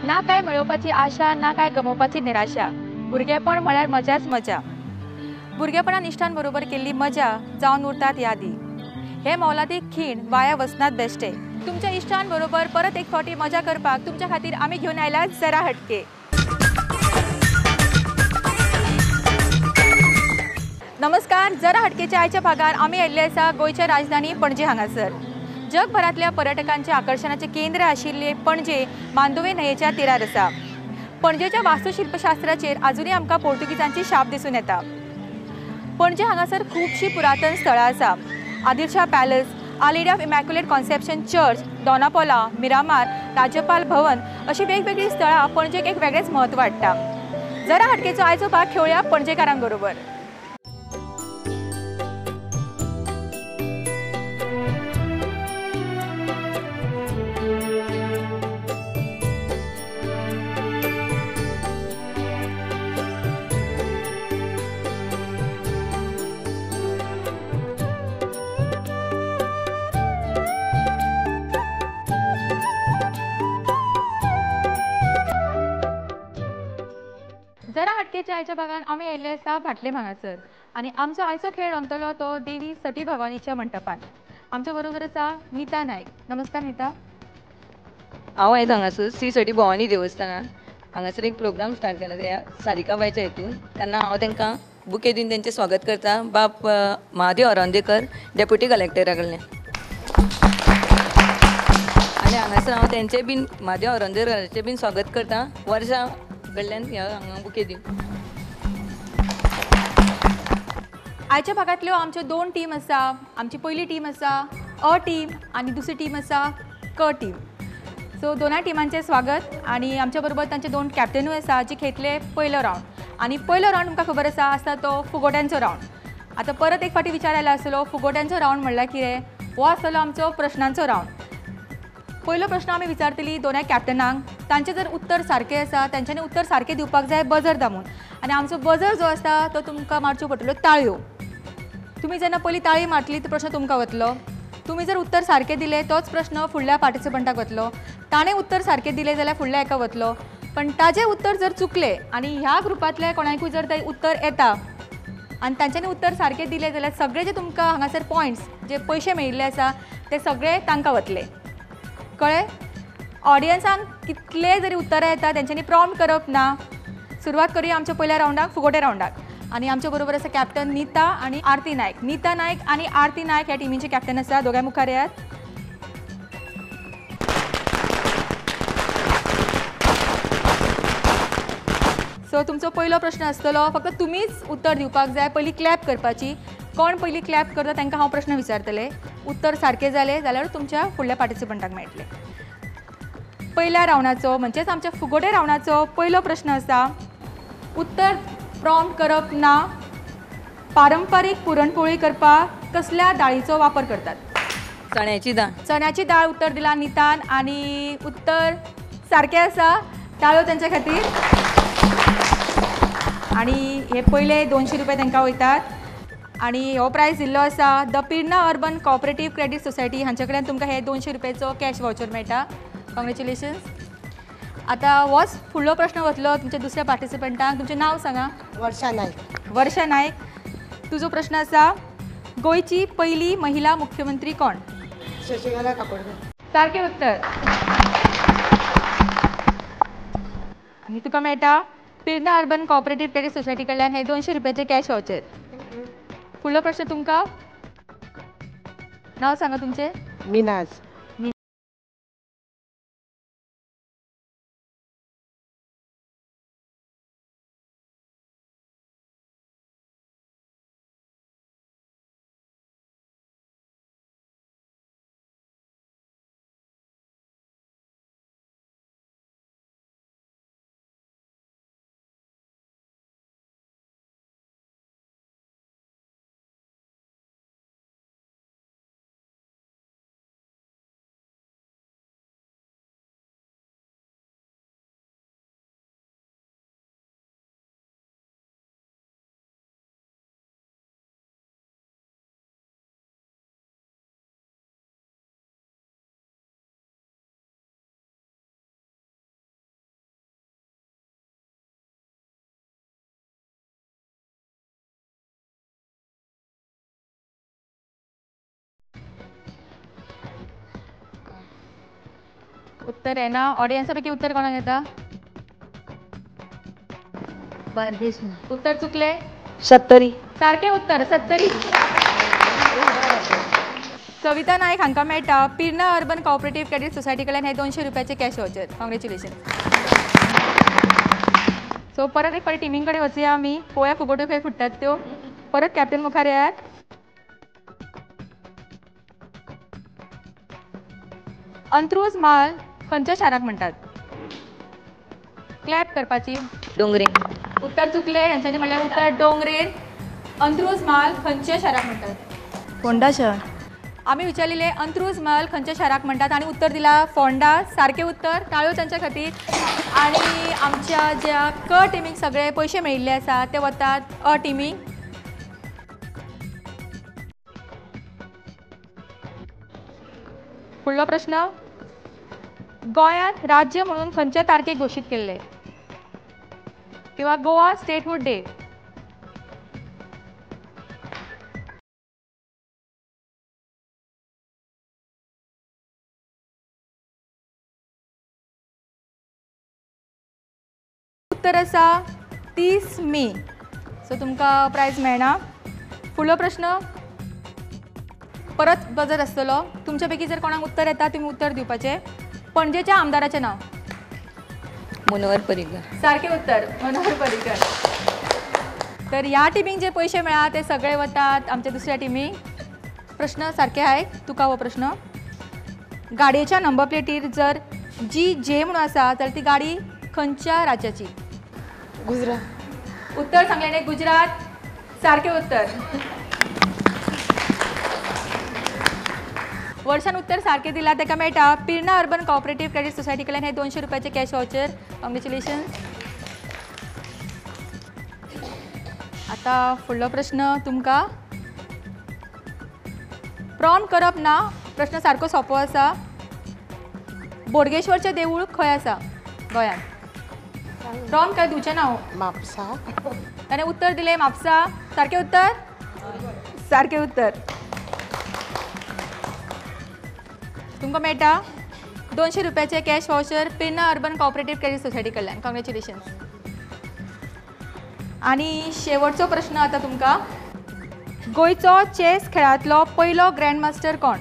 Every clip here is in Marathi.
ना काय मिळवपाची आशा ना काय गमोवपाची निराशा. भुरगेपण म्हळ्यार मजाच मजा. भुरगेपणान इश्टां बरोबर केल्ली मजा जावन उरतात यादी. हे मौलादीक खीण वाया वचनात बेश्टे. तुमच्या इश्टां बरोबर परत एक फावटी मजा करपाक तुमच्या खातीर आमी घेवन आयल्यात जरा हटके. नमस्कार, जरा हटकेच्या आयच्या भागार आमी आयिल्ले आसा गोंयच्या राजधानी पणजे हांगासर. जगभरातल्या पर्यटकांचे आकर्षणाचे केंद्र आशिल्ले पणजे मांदोवे न्हंयेच्या तीरार आसा. पणजेच्या वास्तुशिल्पशास्त्राचेर अजुनूय आमकां पोर्तुगीजांची छाप दिसून येता. पणजे हांगासर खूबशीं पुरातन स्थळां आसा. Adilshah Palace, Our Lady of Immaculate Conception Church, Dona Paula, Miramar, Rajyapal Bhavan अशी वेगवेगळी स्थळां पणजेक एक वेगळेच महत्व हाडटा. जरा हटकेचो आयचो भाग खेळुया पणजेकारां बरोबर. जरा हटकेच्या आयच्या भागान आमी आयिल्ले आसा भाटले हांगासर आनी आमचो आयचो खेळ रंगतलो तो देवी सटी भवानीच्या मंटपान. आमच्या बरोबर आसा नीता नायक. नमस्कार नीता. हांव आयज हांगासर श्री सटी भवानी देवस्थानान हांगासर एक प्रोग्राम स्टार्ट केला त्या सारिकाबाईच्या हेतून. तेन्ना हांव तांकां बुके दिवन तेंचें स्वागत करता बाब महादेव अरांदेकर, डेप्युटी कलेक्टरा कडल्यान. आनी हांगासर हांव तेंचें बीन महादेव अरांदेकराचें बीन स्वागत करता वर्षा कडल्यान हांगा बुके दिवन. आयच्या भागांतल्यो आमच्यो दोन टीम आसा. आमची पयली टीम आसा अ टीम आनी दुसरी टीम आसा क टीम. सो दोनाय टिमांचें स्वागत. आनी आमच्या बरोबर तांचे दोन कॅप्टनूय आसा जे खेळटले पयलो रावंड. आनी पयलो रावंड तुमकां खबर आसा तो फुगोट्यांचो रावंड. आतां परत एक फावटी विचार आसलो फुगोट्यांचो रावंड म्हणल्यार कितें. हो आसतलो आमचो प्रश्नांचो रावंड. पयलो प्रश्न आमी विचारतली दोनाय कॅप्टनांक. तांचें जर उत्तर सारकें आसा तांच्यांनी उत्तर सारकें दिवपाक जाय बजर दामून. आनी आमचो बजर जो आसता तो तुमकां मारच्यो पडटल्यो ताळयो. तुमी जेन्ना पयली ताळी मारतली तो प्रश्न तुमकां वतलो. तुमी जर उत्तर सारकें दिलें तोच प्रश्न फुडल्या पार्टिसिपंटाक वतलो. ताणें उत्तर सारकें दिलें जाल्यार फुडल्या एका वतलो. पण ताजें उत्तर जर चुकलें आनी ह्या ग्रुपांतल्या कोणाकूय जर तें उत्तर येता आनी तांच्यांनी उत्तर सारकें दिलें जाल्यार सगळे जे तुमकां हांगासर पॉयंट्स जे पयशे मेळिल्ले आसा ते सगळे तांकां वतले. कळ्ळें. ऑडियन्सांक कितले जरी उत्तरां येता तेंच्यांनी प्रॉम्प्ट करप ना. सुरवात करूया आमच्या पयल्या रावंडाक फुगोटे रावंडाक. आनी आमच्या बरोबर आसा कॅप्टन नीता आनी आरती नायक. नीता नायक आनी आरती नायक ह्या टिमीचे कॅप्टन आसा. दोगांय मुखार येयात. सो तुमचो पयलो प्रश्न आसतलो. फक्त तुमीच उत्तर दिवपाक जाय. पयली क्लॅप करपाची. कोण पयली क्लॅप करता तांकां हांव प्रश्न विचारतलें. उत्तर सारकें जालें जाल्यार तुमच्या फुडल्या पार्टिसिपंटाक मेळटलें. पयल्या रावंडाचो म्हणजेच आमच्या फुगोटे रावंडाचो पयलो प्रश्न आसा. उत्तर प्रॉम्प्ट करप ना. पारंपारीक पुरणपोळी करपाक कसल्या दाळीचो वापर करतात. चण्याची दाळ. चण्याची दाळ उत्तर दिला नीतान आनी उत्तर सारकें आसा. ताळयो तेंच्या खातीर. आनी हे पयले 200 रुपया तांकां वयतात. आनी हो प्रायज दिल्लो आसा the Pirna Urban Cooperative Credit Society हांचे कडल्यान तुमकां हे 200 रुपयाचो कॅश वावचर मेळटा. कॉंग्रेच्युलेशन्स. आतां होच फुडलो प्रश्न वतलो तुमच्या दुसऱ्या पार्टिसिपंटाक. तुमचें नांव सांगा. वर्षा नायक. वर्षा नायक. तुजो प्रश्न आसा गोंयची पयली महिला मुख्यमंत्री कोण. शशिकला काकोडकर. सारकें उत्तर. आनी तुका मेळटा पिर्ना अर्बन कॉपरेटीव क्रेडीट सोसायटी कडल्यान हे 200 रुपयाचे कॅश वावचर. फुडलो प्रश्न तुमकां. नांव सांगा तुमचें. मिनाज. उत्तर येना ऑडियन्सा पैकी उत्तर कोणाक येता उत्तर चुकले 70. सारखे उत्तर 70. सविता नायक हांकां मेळटा पिर्ना अर्बन कोऑपरेटिव्ह क्रेडीट सोसायटी कडल्यान हे 200 रुपयाचे कॅश वाउचर. कॉंग्रॅच्युलेशन. सो परत एक फावटी टिमींग कडेन वचुया आमी. पळोवया फुगोट्यो खंय फुटतात त्यो. परत कॅप्टन मुखार येयात. अंत्रूज माल खंयच्या शाराक म्हणटात? क्लॅप करपाची. डोंगरे. उत्तर चुकले. यांच्यानी म्हणल्यार उत्तर डोंगरेर. अंत्रूज माल खंयच्या शाराक म्हणटात? फोंडा शहर. आम्ही विचारलेले अंत्रूज महल खंयच्या शाराक म्हणटात आणि उत्तर दिला फोंडा. सारखे उत्तर. ताळ्यो तांच्या खातीर. आणि आमच्या ज्या क टिमीक सगळे पयशे मेळिल्ले आसा ते वतात अ टिमीक. फुडलो प्रश्न. गोंयांत राज्य म्हणून खंयच्या तारखेक घोशीत केल्ले किंवा गोवा स्टेटहूड डे? उत्तर आसा 30 मे. सो तुमकां प्रायज मेळना. फुडलो प्रश्न. परत बजर आसतलो. तुमच्या पैकी जर कोणाक उत्तर येता तुमी उत्तर दिवपाचें. पणजेच्या आमदाराचें नांव? मनोहर पर्रीकर. सारखे उत्तर मनोहर पर्रीकर. तर ह्या टिमीक जे पयशे मेळा ते सगळे वतात आमच्या दुसऱ्या टिमीक. प्रश्न सारखे आयक. तुका हो प्रश्न. गाडयेच्या नंबर प्लेटीर जर GJ म्हणून आसा जाल्यार ती गाडी खंयच्या राज्याची? गुजरात. उत्तर सांगलें गुजरात. सारखे उत्तर. वर्षान उत्तर सारखे दिला ताका मेळटा पिर्ना अर्बन कोऑपरेटिव्ह क्रेडीट सोसायटी कडल्यान हे 200 रुपयाचे कॅश वाउचर. कॉंग्रॅच्युलेशन. आता फुडलो प्रश्न तुमकां. प्रॉन करप ना. प्रश्न सारको सोंपो आसा. बोडगेश्वरचें देवूळ खंय आसा गोंयांत? प्रॉन काय दिवचें ना. म्हापसा. ताणें उत्तर दिलें म्हापसा. सारखें उत्तर. सारखें उत्तर. तुमकां मेळटा 200 रुपयाचे cash voucher Pirna Urban Cooperative Credit Society कडल्यान. कॉंग्रॅच्युलेशन. आणि शेवटचो प्रश्न आता तुमकां. गोंयचो चॅस खेळांतलो पयलो ग्रँडमास्टर कोण?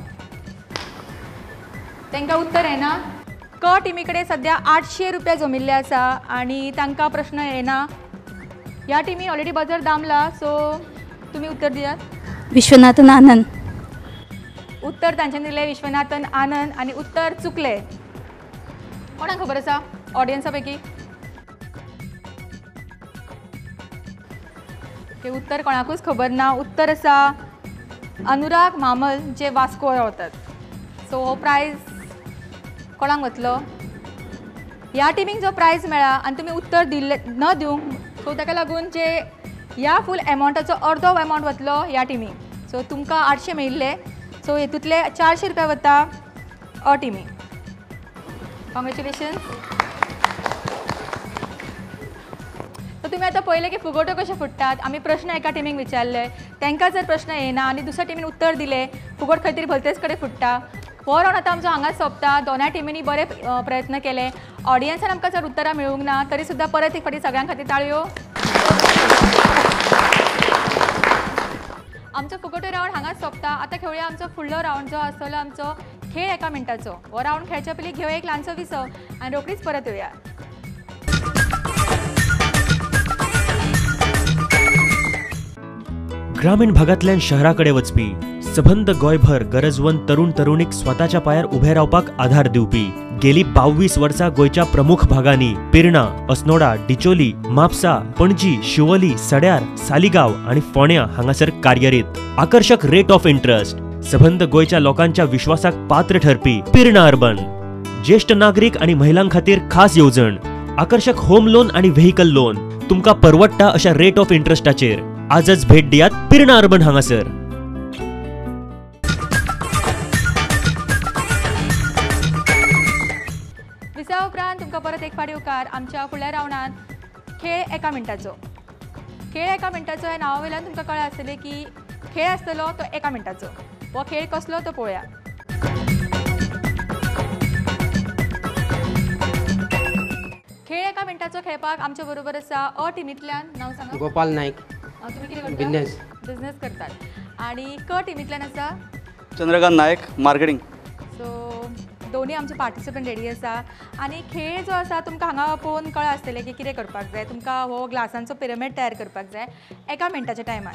तांकां उत्तर येना. क टिमी कडेन सद्या 800 रुपया जमिल्ले आसा आणि तांकां प्रश्न येना. ह्या टिमी ऑलरेडी बजर दामला. सो तुमी उत्तर दियात. विश्वनाथन आनंद. उत्तर तांच्यानी दिलें विश्वनाथन आनंद आणि उत्तर चुकले. कोणाक खबर आसा ऑडियन्सा पैकी? उत्तर कोणाकूच खबर ना. उत्तर आसा अनुराग मामल जे वास्को रावतात. सो हो प्रायज कोणाक वतलो? ह्या टिमीक जो प्रायज मेळ्ळा आणि तुमी उत्तर दिल्ले न दिवंक सो ताका लागून जे ह्या फूल एमावंटाचो अर्दो एमावंट वतलो ह्या टिमीक. सो तुमकां 800 मेळिल्ले. सो हेतूंतले 400 रुपया वता अ टिमीक. कॉंग्रॅच्युलेशन. तर तुम्ही आता पळयलें की फुगोट्यो कशे फुटतात. आमी प्रश्न एका टिमीक विचारले. तांकां जर प्रश्न येना आनी दुसऱ्या टिमीन उत्तर दिलें फुगोट खंय तरी भलतेच कडेन फुटता. हो रावंड आतां आमचो हांगाच सोंपता. दोनाय टिमींनी बरे प्रयत्न केले. ऑडियन्सान आमकां चड उतरां मेळूंक ना. तरी सुद्दां परत एक फावटी सगळ्यां खातीर ताळयो. आमचो फुगोट्यो रावंड हांगाच सोंपता. आतां खेळुया आमचो फुडलो रावंड जो आसतलो आमचो खेळ एका मिनटाचो. हो रावंड खेळच्या पयलीं घेवया एक ल्हानसो विसव आनी रोखडीच परत येवया. ग्रामीण भागातल्यान शहराकडे वचपी सबंद गोंयभर गरजवंत तरुण तरुणीक स्वताच्या पांयार उभे रावपाक आधार दिवपी गेली 22 वर्सां गोंयच्या प्रमुख भागांनी पिर्णा, अस्नोडा, डिचोली, म्हापसा, पणजी, शिवोली, सड्यार, सालिगांव आणि फोंड्यां हांगासर कार्यरीत. आकर्षक रेट ऑफ इंट्रस्ट. सबंद गोंयच्या लोकांच्या विश्वासाक पात्र ठरपी पिर्णा अर्बन. ज्येष्ठ नागरिक आणि महिलां खातीर खास येवजण. आकर्षक होम लोन आणि व्हेकल लोन. तुमकां परवडटा अशा रेट ऑफ इंट्रस्टाचेर. आजच भेट दियात पिर्णा अर्बन हांगासर. विसा उपरांत तुमकां परत एक फावटी उपकार आमच्या फुडल्या रावंडांत खेळ एका मिनटाचो. खेळ एका मिनटाचो ह्या नांवा वयल्यान तुमकां कळ्ळें आसतलें की खेळ आसतलो तो एका मिनटाचो. हो खेळ कसलो तो पळोवया. खेळ एका मिनटाचो खेळपाक आमच्या बरोबर आसा अ टिमींतल्यान नांव सांगा. गोपाल नाईक. तुम्ही कितें करता? बिझनेस. बिझनेस करतात. आणि क टिमींतल्यान आसा चंद्रकांत नायक मार्केटिंग. सो दोन्ही आमचे पार्टिसिपंट रेडी आसा. आणि खेळ जो आसा तुमकां हांगा पळोवन कळ्ळें आसतलें की कितें करपाक जाय. तुमकां हो ग्लासांचो पिरामीड तयार करपाक जाय एका मिनटाच्या टायमार.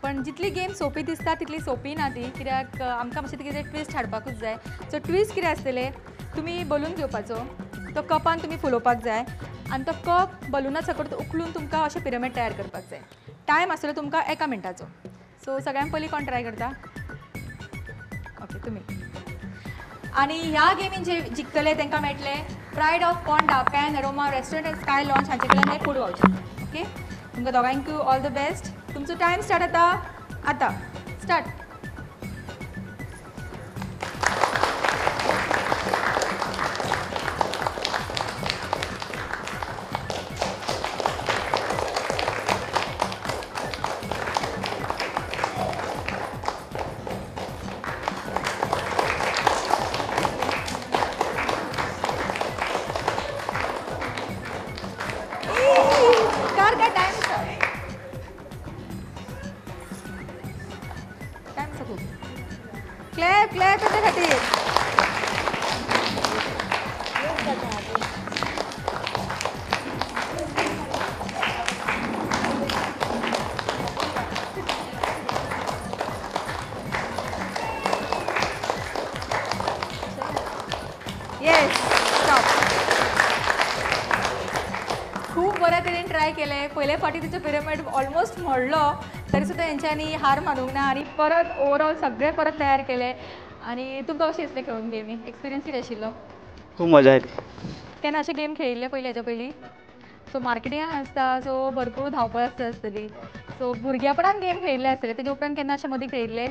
पण जितली गेम सोपी दिसता तितली सोपी ना ती, कित्याक आमकां मातशें कितें ट्विस्ट हाडपाकूच जाय. सो ट्विस्ट कितें आसतलें, तुमी बलून घेवपाचो, तो कपान तुमी फुलोवपाक जाय आनी तो कप बलूना सकट उखलून तुमकां अशें पिरामीड तयार करपाक जाय. टायम आसतलो तुमकां एका मिनटाचो. सो सगळ्यान पयलीं कोण ट्राय करता? ओके तुमी. आणि ह्या गेमीन जे जिखतले तांकां मेळटले pride of Ponda pan aroma restaurant end sky launch हांचे कडल्यान हे फूड वावचर. ओके, तुमकां दोगांयकूय ऑल द बेस्ट. तुमचो टायम स्टार्ट आतां स्टार्ट. काय टायम क्लॅप क्लॅप त्याच्या खातीर. Yes stop. खूप बऱ्या तरेन ट्राय केले. पयले फावटी तिचो पिरामीड ऑलमोस्ट मोडलो तरी सुद्दां हेंच्यांनी हार मानूंक ना आनी परत ओवरऑल सगळे परत तयार केले. आनी तुमकां कशें दिसलें खेळून गेमी? एक्सपिरियन्स कितें आशिल्लो? खूप मजा येते. केन्ना अशे गेम खेळिल्ले पयलीं हेच्या पयलीं? सो मार्केटिंगान आसता सो भरपूर धांवपळ आसतली. सो भुरगेपणान गेम खेळिल्ले आसतले, तेजे उपरांत केन्ना अशे मदीं खेळिल्ले?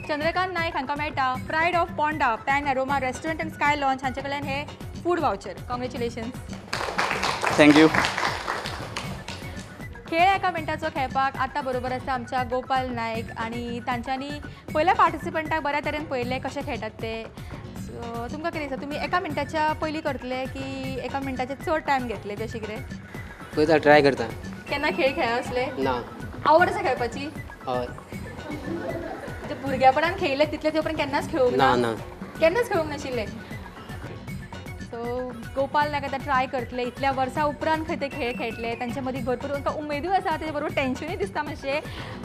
चंद्रकांत नायक हांकां मेळटा pride of Ponda pan aroma restaurant end sky launch हांचे कडल्यान हे फूड वावचर. कॉंग्रॅच्युलेशन्स. थँक्यू. खेळ एका मिनटाचो खेळपाक आतां बरोबर आसा आमच्या गोपाल नायक आनी तांच्यांनी पयल्या पार्टिसिपंटाक बऱ्या तरेन पळयल्ले कशे खेळटात ते. सो तुमकां कितें दिसता, तुमी एका मिनटाच्या पयलीं करतले की एका मिनटाचे चड टायम घेतले बी अशें कितें? पळयता ट्राय करता. केन्ना खेळ खेळ्ळे असले? ना. आवड आसा खेळपाची? हय. म्हणजे भुरगेपणान खेळिल्ले तितले ते उपरांत केन्नाच खेळूंक ना ना. केन्नाच खेळूंक नाशिल्ले. सो गोपाल नायक आतां ट्राय करतले. इतल्या वर्सां उपरांत खंय ते खेळ खेळटले. तांचे मदीं भरपूर तांकां उमेदूय आसा, तेजे बरोबर टेन्शनूय दिसता मातशें.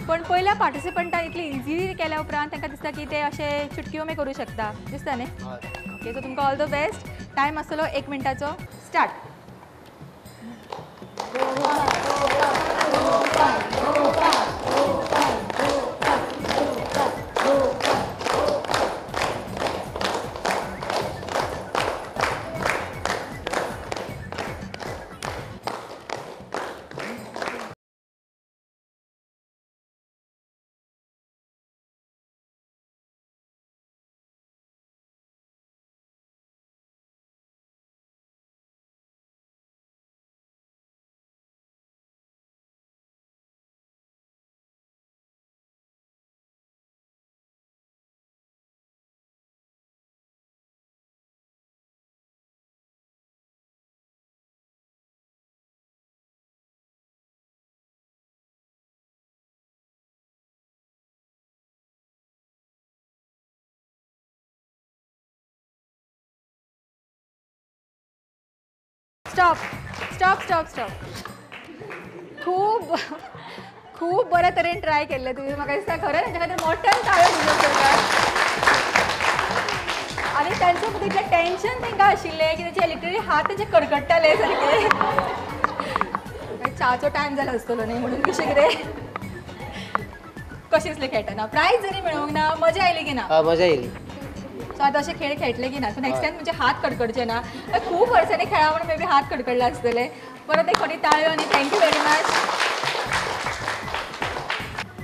पण पयल्या पार्टिसिपंटान इतली इझी केल्या उपरांत तांकां दिसता की ते अशे चुटकी मे करूं शकता. दिसता न्ही? ओके, सो तुमकां ऑल द बेस्ट. टायम आसतलो 1 मिनटाचो. Start. Stop stop stop stop. खूप बऱ्या तरेन ट्राय केल्ले तुवें. म्हाका दिसता खरें ताच्या खातीर मोठ्यान ताळयो दिवंक जाय. आनी तांचे मदीं इतलें टेन्शन तांकां आशिल्लें की ताचे लिटरली हात ताचे कडकडटाले सारके. चाचो टायम जालो आसतलो न्ही म्हणून कशें कितें. कशें दिसलें खेळटना? प्रायज जरी मेळोंक ना, मजा आयली की ना? मजा येयली. सो आतां अशें खेळ खेळटले की ना? सो नेक्स्ट टायम तुमचे हात कडकडचे ना. खूप वर्सांनी खेळा म्हणून मे बी हात कडकडले आसतले. परत एक फावटी ताळयो आनी थँक्यू व्हेरी मच.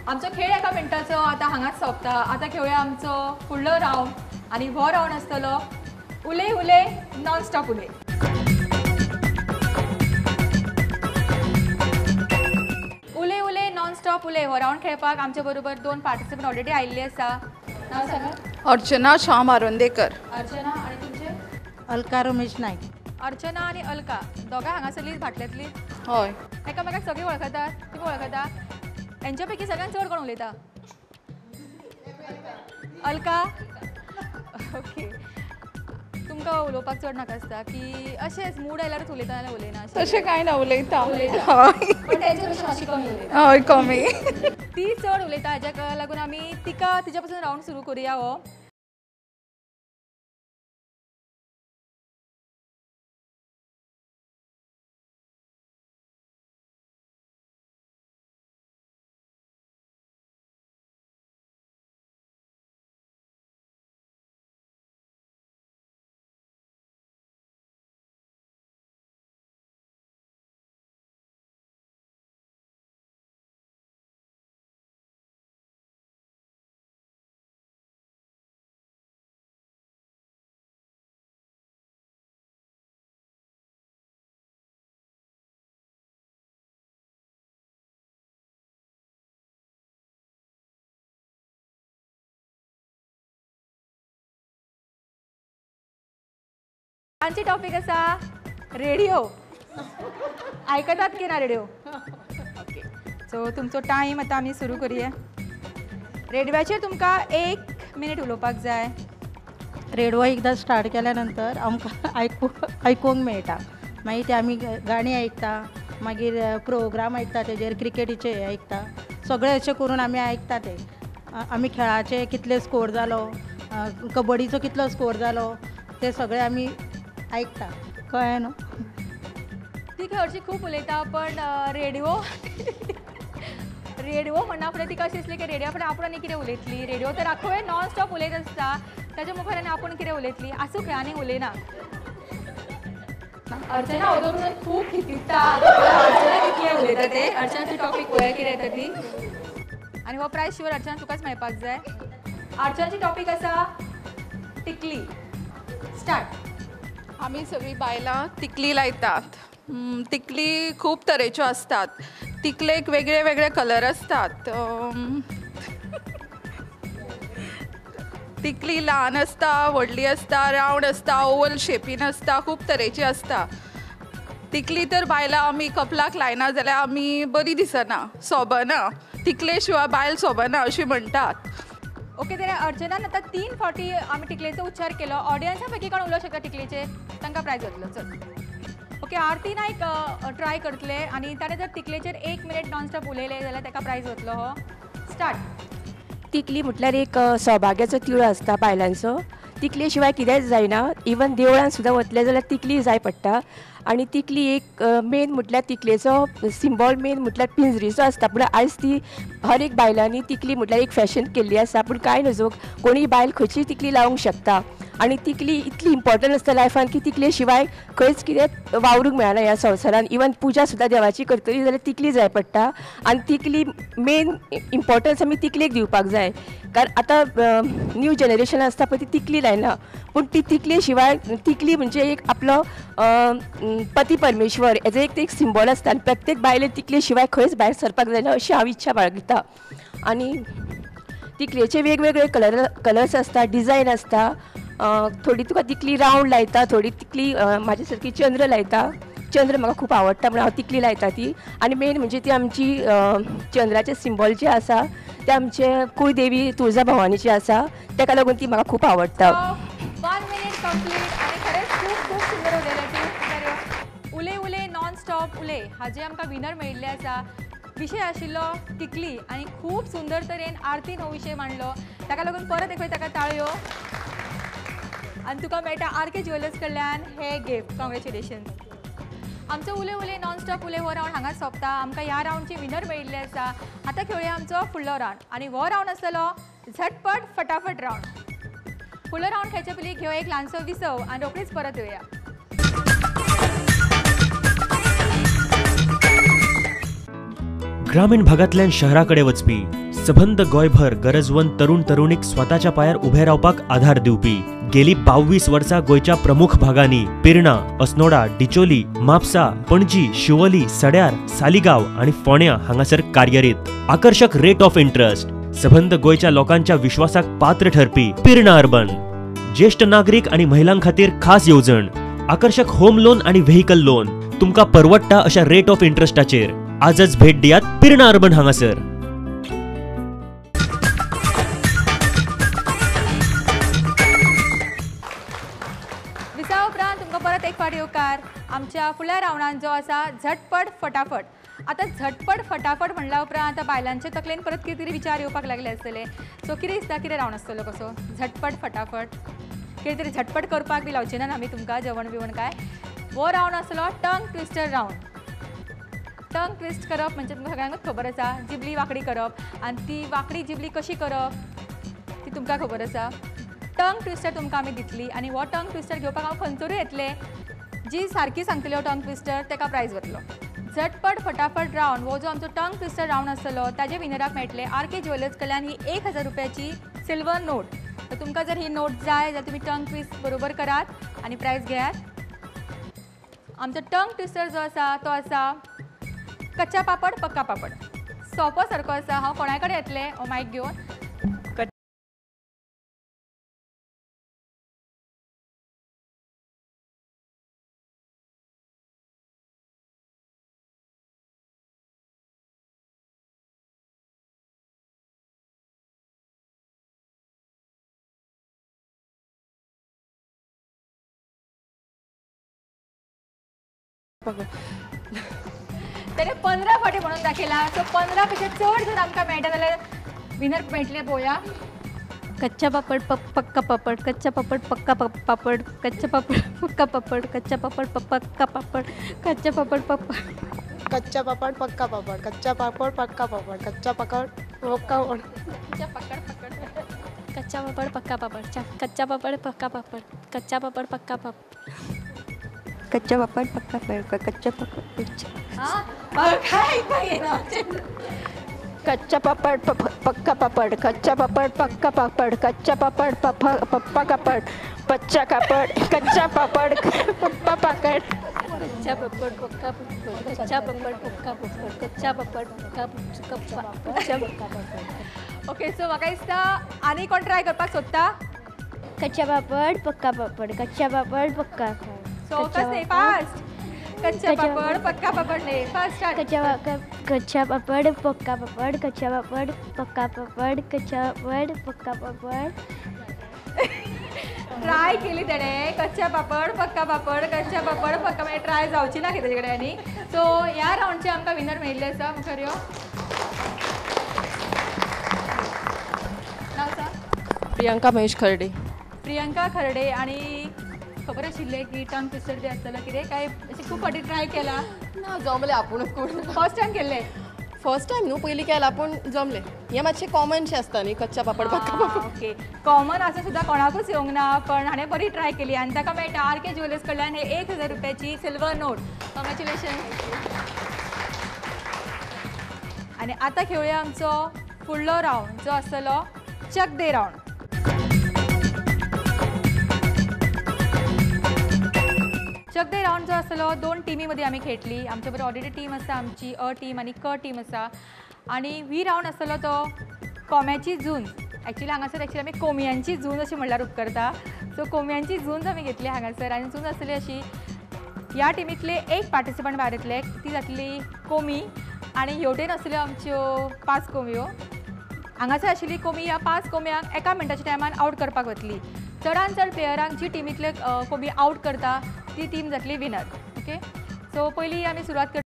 आमचो खेळ एका मिनटाचो आतां हांगाच सोंपता. आतां खेळुया आमचो फुडलो रावंड आनी हो रावंड आसतलो उलय उलय नॉन स्टॉप उलय. उलय उलय नॉन स्टॉप स्टॉप उलय हो राऊंड खेळपाक आमच्या बरोबर 2 पार्टिसिपंट ऑलरेडी आयिल्ली आसा. नाव सांगा. अर्चना श्याम आरोंदेकर. अर्चना आणि तुमचे? अलका रमेश नायक. अर्चना आणि अलका दोगां हांगासरलीं भाटल्यांतली. हय. एकामेकाक सगळीं वळखतात. तुम्ही वळखता? हेंच्या पैकी सगळ्यांत चड कोण उलयता? अलका. ओके. तुमकां उलोवपाक चड नाका आसता की अशेंच मूड आयल्यारूच उलयता नाल्यार उलयना अशें? तशें कांय ना, उलयता. हय. पण तेंच्या पेक्षा मातशी कमी उलयता. हय, कमी. ती चड उलयता हाज्याक लागून आमी तिका तिच्या पासून रावंड सुरू करुया. हो आमची टॉपिक आसा रेडिओ. आयकतात की ना रेडिओ? ओके. सो तुमचो टायम आतां आमी सुरू करुया. रेडिओचेर तुमकां 1 मिनीट उलोवपाक जाय. रेडिओ एकदा स्टार्ट केल्या नंतर आमकां आयकूंक मेळटा. मागीर ते आमी गाणी आयकता, मागीर प्रोग्राम आयकता, तेजेर क्रिकेटीचे आयकता. सगळे अशें करून आमी आयकता ते. आमी खेळाचे कितले स्कोर जालो, कबड्डीचो कितलो स्कोर जालो, ते सगळे आमी आयकता. कळ्ळें न्हू? ती खंयची खूब उलयता पण रेडिओ रेडिओ म्हणना फुडें तिका अशें दिसलें की रेडिओ फुडें आपूण आनी कितें उलयतली. रेडिओ तर आखो वेळ नॉन स्टॉप उलयत आसता. ताच्या मुखार आनी आपूण कितें उलयतली. आसूं खंय आनी उलयना. अर्चना ओदोर खूब खितिता. अर्चना कितलें उलयता ते. अर्चनाची टॉपिक पळय कितें येता ती. आनी हो प्रायज शुअर अर्चना तुकाच मेळपाक जाय. अर्चनाची टॉपिक आसा टिकली. स्टार्ट. आमी सगळीं बायलां तिकली लायतात. तिकली खूब तरेच्यो आसतात. तिकलेक वेगळे वेगळे कलर आसतात. तिकली ल्हान आसता, व्हडली आसता, रावंड आसता, ओवल शेपीन आसता, खूब तरेची आसता. तिकली तर बायलां आमी कपलाक लायना जाल्यार आमी बरी दिसना, सोबना. तिकले शिवाय बायल सोबना अशी म्हणटात. ओके. जाल्यार अर्चनान आतां 3 फावटी आमी टिकलेचो उच्चार केलो. ऑडियन्सा पैकी कोण उलोवंक शकता टिकलेचे? तांकां प्रायज जातलो. चल. ओके. आरती नायक ट्राय करतले आनी ताणें जर टिकलेचेर 1 मिनीट नॉन स्टॉप उलयले जाल्यार ताका प्रायज वतलो. हो स्टार्ट. तिकली म्हटल्यार एक सौभाग्याचो तिळो आसता बायलांचो. तिकले शिवाय कितेंच जायना. इवन देवळान सुद्दां वतले जाल्यार तिकली जाय पडटा. आनी तिकली एक मेन म्हटल्यार तिकलेचो सिंबॉल मेन म्हटल्यार पिंजरीचो आसता. पूण आयज ती हर एक बायलांनी तिकली म्हटल्यार एक फॅशन केल्ली आसा. पूण कांय नजो, कोणूय बायल खंयचीय तिकली लावंक शकता. आनी तिकली इतली इम्पॉर्टंट आसता लायफान की तिकले शिवाय खंयच कितें वावरूंक मेळना ह्या संवसारान. इवन पुजा सुद्दां देवाची करतली जाल्यार तिकली जाय पडटा. आनी तिकली मेन इम्पॉर्टन्स आमी तिकलेक दिवपाक जाय. कारण आतां न्यू जनरेशन आसता पळय ती तिकली लायना. पूण ती तिकले शिवाय तिकली म्हणजे एक आपलो पती परमेश्वर हेजो एक सिंबॉल आसता. आनी प्रत्येक बायलेन तिकले शिवाय खंयच भायर सरपाक जायना अशी हांव इच्छा बाळगिता. आनी तिकलेचे वेगवेगळे कलर्स आसता, डिजायन आसता. थोडी तुका तिकली रावंड लायता, थोडी तिकली म्हाजे सारकी चंद्र लायता. चंद्र म्हाका खूब आवडटा म्हणून हांव तिकली लायता ती. आनी मेन म्हणजे ती आमची चंद्राचें सिंबॉल जें आसा तें आमचे कुळदेवी तुळजा भवानीची आसा. ताका लागून ती म्हाका खूब आवडटा. 1 मिनीट कंप्लीट. आनी खरेंच खूब खूब सुंदर उलयलें तूं. उले उले नॉन स्टॉप उले हाजे आमकां विनर मेळिल्ले आसा. विशय आशिल्लो टिकली आनी खूब सुंदर तरेन आरतीन हो विशय मांडलो. ताका लागून परत एक ताका ताळयो. आनी तुका मेळटा आर.के. ज्युवेलर्स कडल्यान हे गिफ्ट. कॉंग्रेच्युलेशन्स. आमचो उले उले नॉन स्टॉप उले हो रावंड हांगाच सोंपता. आमकां ह्या रावंडचे विनर मेळिल्ले आसा. आतां खेळुया आमचो फुडलो रावंड. आनी हो रावंड आसतलो झटपट फटाफट रावंड. फुडलो रावंड खेळचे पयलीं घेवया एक ल्हानसो विसव आनी रोखडीच परत येवया. ग्रामीण भागातल्यान शहराकडे वचपी सबंद गोंयभर गरजवंत तरुण तरुणीक स्वताच्या पायार उबे रावपाक आधार दिवपी गेली 22 वर्सां गोयच्या प्रमुख भागांनी पिर्णा, अस्नोडा, डिचोली, म्हापसा, पणजी, शिवोली, सड्यार, सालिगांव आणि फोंड्यां हांगासर कार्यरीत. आकर्षक रेट ऑफ इंटरेस्ट, सबंद गोयच्या लोकांच्या विश्वासाक पात्र ठरपी पिर्णा अर्बन. ज्येष्ठ नागरिक आणि महिलां खातीर खास येवजण, आकर्षक होम लोन आणि व्हेकल लोन तुमका परवडटा अशा रेट ऑफ इंटरेस्टाचेर. आजच भेट दियात पिर्णा अर्बन हांगासर. दिसा उपरांत तुमकां परत एक फावट येवकार. आमच्या फुडल्या रावंडान जो आसा झटपट फटाफट. आतां झटपट फटाफट म्हणल्या उपरांत आतां बायलांचे तकलेन परत कितें तरी विचार येवपाक लागले आसतले. सो कितें दिसता कितें रावंड आसतलो कसो झटपट फटाफट? कितें तरी झटपट करपाक बी लावचे ना आमी तुमकां जेवण बिवण काय. वो रावंड आसलो टंग ट्विस्टर रावंड. टंग ट्विस्ट करप म्हणजे तुमकां सगळ्यांकूच खबर आसा, जिबली वांकडी करप आनी ती वांकडी जिबली कशी करप ती तुमकां खबर आसा. टंग ट्विस्टर तुमकां आमी दितली आनी हो टंग ट्विस्टर घेवपाक हांव खंयसरूय येतले. जी सारकी सांगतली हो टंग ट्विस्टर ताका प्रायज वतलो. झटपट फटाफट रावंड हो जो आमचो टंग ट्विस्टर रावंड आसतलो ताजे विनराक मेळटले RK ज्वेलर्स कडल्यान ही 1000 रुपयाची सिल्वर नोट. तर तुमकां जर ही नोट जाय जाल्यार तुमी टंग ट्विस्ट बरोबर करात आनी प्रायज घेयात. आमचो टंग ट्विस्टर जो आसा तो आसा कच्चा पापड पक्का पापड. सोपो सारको आसा. हांव कोणा कडेन येतलें हो मायक घेवन. त्याने 15 फाटी म्हणून दाखयला. सो 15 पेक्षा चड जर आमकां मेळटा जाल्यार विनर मेळटले. पळोवया. कच्चा पापड पक्का पापड, कच्चा पापड पक्का पापड, कच्चा पापड पक्का पापड, कच्चा पापड पक्का पापड, कच्चा पापड कच्चा पापड पक्का पापड, कच्चा पापड पक्का पापड, कच्चा पकड पक्का पापड, कच्चा पापड पक्का पापड, कच्चा पापड पक्का पापड, कच्चा पापड पक्का पापड, कच्चा पापड पक्का पापड, कच्चा पापड कच्चा पापड पक्का पापड, कच्चा पापड पक्का पापड, कच्चा पापड पप्पा कापड, पच्चा कापड, कच्चा पापड पप्पा पाकड, कच्चा पापड पक्का पापड, कच्चा पापड पक्का पापड, कच्चा पापड पक्का पापड. ओके, सो म्हाका दिसता आनी कोण ट्राय करपाक सोदता? कच्चा पापड पक्का पापड, कच्चा पापड पक्का पापड. सो कसं फास्ट. कच्चा पापड पक्का पापड नाही. Fast start. कच्चा पापड पक्का पापड, कच्चा पापड पक्का पापड, कच्चा पापड पक्का पापड. ट्राय केली तेणे. कच्चा पापड पक्का पापड, कच्चा पापड पक्का म्हणजे ट्राय जावची ना तेजे कडेन आनी. सो ह्या राउंडचे आमकां विनर मेळिल्ले आसा. मुखार यो. नाव सांग. प्रियांका महेश खर्डे. प्रियांका खर्डे. आणि खबर आशिल्लें की टंग ट्विस्टर जे आसतलो कितें काय अशें खूब फाटी ट्राय केला ना जमले आपुणूच करून. फर्स्ट टायम केल्ले. फर्स्ट टायम न्हू, पयलीं केला पूण जमले. हे मातशें कॉमनशें आसता न्ही कच्चा पापड पक्का पापड. ओके, कॉमन असं सुद्धा कोणाकूच येवंक ना, पण हाणें बरी ट्राय केली आनी ताका मेळटा RK ज्वेलर्स कडल्यान हे 1000 रुपयाची सिल्वर नोट. कॉंग्रॅच्युलेशन. आनी आतां खेळुया आमचो फुडलो राउंड जो आसतलो चक दे राउंड. चक दे राउंड जो आसतलो 2 टिमी मदीं आमी खेळटली. आमच्या बरोबर ऑलरेडी टीम आसा आमची अ टीम आनी क टीम आसा. आनी वी राउंड आसतलो तो कोंब्याची झूंज. एक्चुअली हांगासर आमी कोंबयांची झूंज अशी म्हणल्यार उपकारता. सो कोंबयांची झूंज आमी घेतली हांगासर. आनी झूंज आसतली अशी, ह्या टिमींतले एक पार्टिसिपंट भायर येतले, ती जातली कोमी. आनी हेवटेन आसल्यो आमच्यो 5 कोंबयो. हांगासर आशिल्ली कोंबी ह्या 5 कोंबयांक एका मिनटाच्या टायमान आउट करपाक वतली. चडांत चड प्लेयरांक जी टिमींतले कोंबी आउट करता ती टीम जातली विनर. ओके, सो पयलीं आमी सुरवात करता.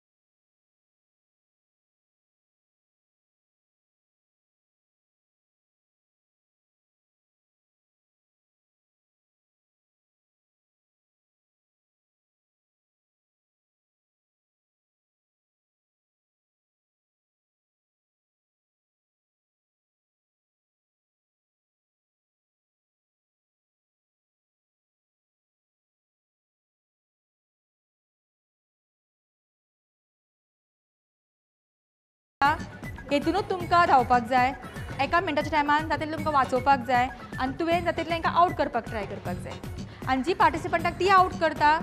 हेतूनच तुमकां धांवपाक जाय. एका मिनटाच्या टायमान तातूंतले तुमकां वाचोवपाक जाय आनी तुवें तातूंतले तांकां आउट करपाक ट्राय करपाक जाय आनी जी पार्टिसिपंटाक ती आउट करता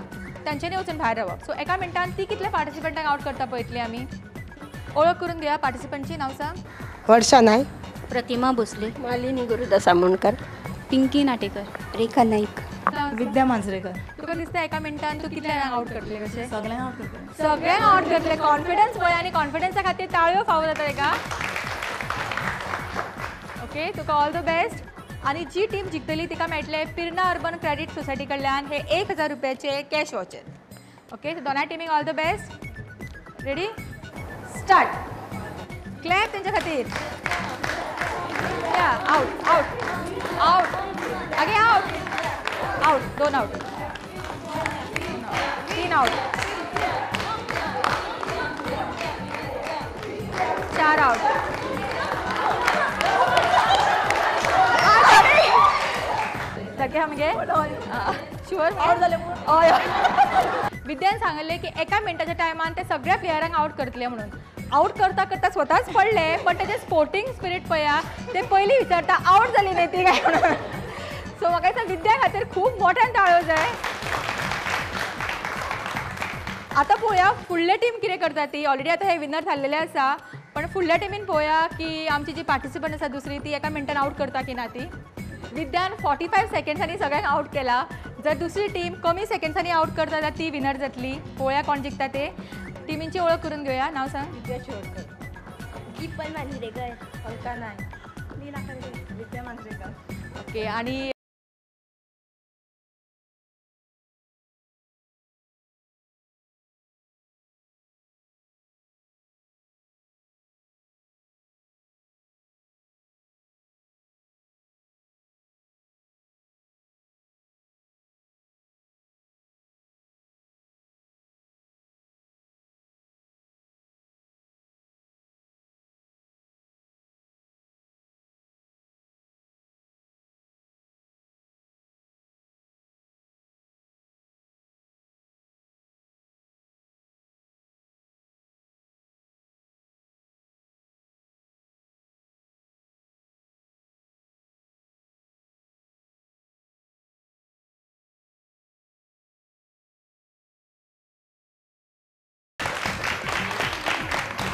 तांच्यांनी वचून भायर रावप सो एका मिनटान ती कितले पार्टिसिपंटाक आउट करता पळयतली आमी ओळख करून घेवया पार्टिसिपंटची नांव सांग वर्षा नायक, प्रतिमा भोसले, मालिनी गुरुदास आमोणकर, पिंकी नाटेकर, रेखा नाईक, विद्या मांजरेकर. तुका दिसता एका मिनटान तूं कितल्यांक आउट करतले कशें सगळ्यांक आउट करता. सगळ्यांक आउट करतले कॉन्फिडन्स पळय आनी कॉन्फिडन्सा खातीर ताळयो फावो जाता ताका okay Tuka all the best आनी जी टीम जिखतली तिका मेळटले पिर्ना अर्बन क्रेडीट सोसायटी कडल्यान हे 1000 रुपयाचे कॅश वॉचर ओके सो दोनाय टीमीक all the best ready start clap तेंच्या खातीर या आउट आउट आउट आगे out out 2 out 3 out 4 out सगळे आमगे शुअर आउट जाले हय विद्यान सांगले की एका मिनटाच्या टायमान ते सगळ्या प्लेयरांक आउट करतले म्हणून आउट करता करता स्वताच पडले पण तेजे स्पोर्टिंग स्पिरीट पळया ते पयलीं विचारता आउट जाली न्ही ती काय म्हणून सो म्हाका दिसता विद्या खातीर खूब मोठ्यान ताळयो जाय आतां पळोवया फुडले टीम कितें करता ती ऑलरेडी आतां हे विनर थारलेले आसा पण फुडल्या टीमीन पळोवया की आमची जी पार्टिसिपंट आसा दुसरी ती एका मिनटान आउट करता की ना ती विद्यान 45 सेकंड्सांनी सगळ्यांक आउट केला जर दुसरी टीम कमी सेकंड्सांनी आउट करता जाल्यार ती विनर जातली पळोवया कोण जिखता ते टिमींची ओळख करून घेवया नांव सांग विद्या शिरोडकर, दीपल मांजरेकर, अलका नायक, विद्या मांजरेकर. ओके आणि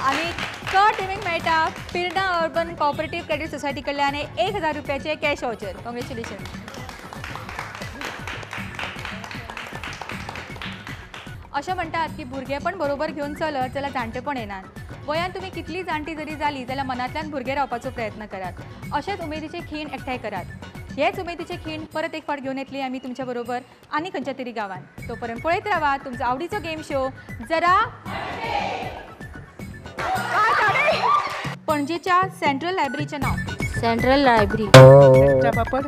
आणि क टिमीक मेळटा पिर्ना अर्बन कोऑपरेटिव्ह क्रेडीट सोसायटी कडल्यान 1000 रुपयाचे कॅश वाउचर कॉंग्रॅच्युलेशन अशें म्हणटात की भुरगेपण बरोबर घेवन चलत जाल्यार जाणटेपण येनात गोंयांत तुमी कितली जाणटी जरी जाली जाल्यार मनांतल्यान भुरगे रावपाचो प्रयत्न करात अशेंच उमेदीचे खीण एकठांय करात हेच उमेदीचे खीण परत एक फावट घेवन येतली आमी तुमच्या बरोबर आनी खंयच्या तरी गांवांत तोपर्यंत पळयत रावा तुमचो आवडीचो गेम शो जरा पणजेच्या सेंट्रल लायब्ररीचें नांव सेंट्रल लायब्ररी, कच्चा पापड